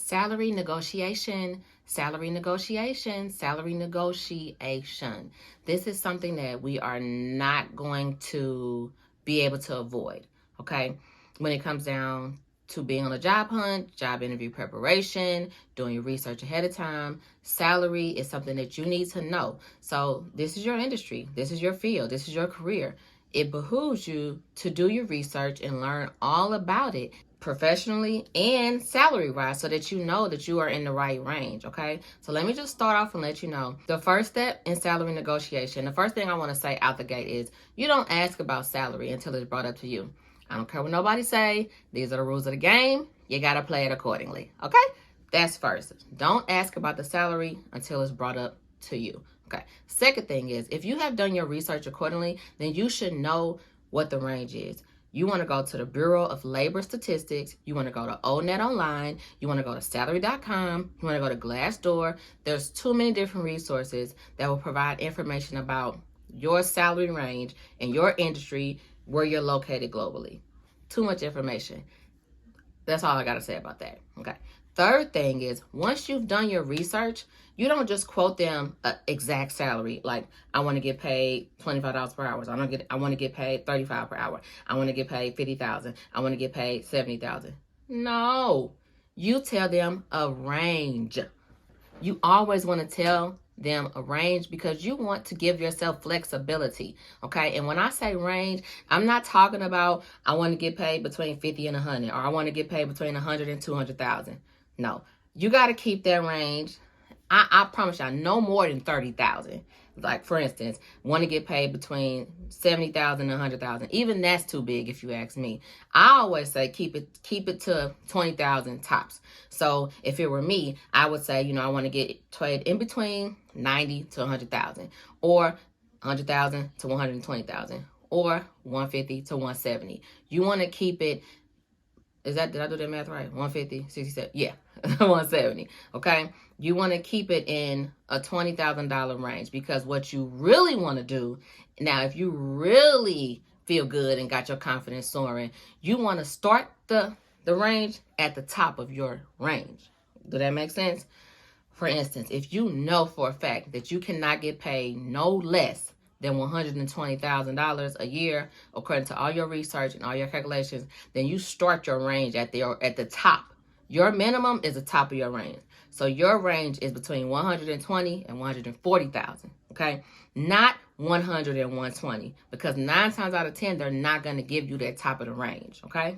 salary negotiation, salary negotiation, salary negotiation. This is something that we are not going to be able to avoid, okay? When it comes down to being on a job hunt, job interview preparation, doing your research ahead of time, salary is something that you need to know. So this is your industry, this is your field, this is your career. It behooves you to do your research and learn all about it professionally and salary wise so that you know that you are in the right range, okay? So let me just start off and let you know the first step in salary negotiation. The first thing I want to say out the gate is you don't ask about salary until it's brought up to you. I don't care what nobody say. These are the rules of the game. You got to play it accordingly, okay? That's first. Don't ask about the salary until it's brought up to you, okay? Second thing is if you have done your research accordingly, then you should know what the range is. You want to go to the Bureau of Labor Statistics. You want to go to ONET Online. You want to go to salary.com. You want to go to Glassdoor. There's too many different resources that will provide information about your salary range and your industry, where you're located globally. Too much information. That's all I got to say about that. Okay. Third thing is once you've done your research, you don't just quote them an exact salary. Like, I want to get paid $25 per hour. I want to get paid $35 per hour. I want to get paid $50,000. I want to get paid $70,000. No, you tell them a range. You always want to tell them a range because you want to give yourself flexibility, okay? And when I say range, I'm not talking about I want to get paid between 50 and 100, or I want to get paid between 100 and 200,000. No, you got to keep that range. I promise y'all, no more than 30,000. Like, for instance, want to get paid between 70,000 and 100,000. Even that's too big, if you ask me. I always say keep it to 20,000 tops. So if it were me, I would say, I want to get paid in between 90 to 100,000, or 100,000 to 120,000, or 150 to 170. You want to keep it. Did I do that math right? 150, 67, yeah, 170, okay? You want to keep it in a $20,000 range because what you really want to do, now if you really feel good and got your confidence soaring, you want to start the range at the top of your range. Does that make sense? For instance, if you know for a fact that you cannot get paid no less than $120,000 a year, according to all your research and all your calculations, then you start your range at the top. Your minimum is the top of your range. So your range is between 120 and 140,000, okay? Not 100 and 120, because 9 times out of 10, they're not going to give you that top of the range, okay?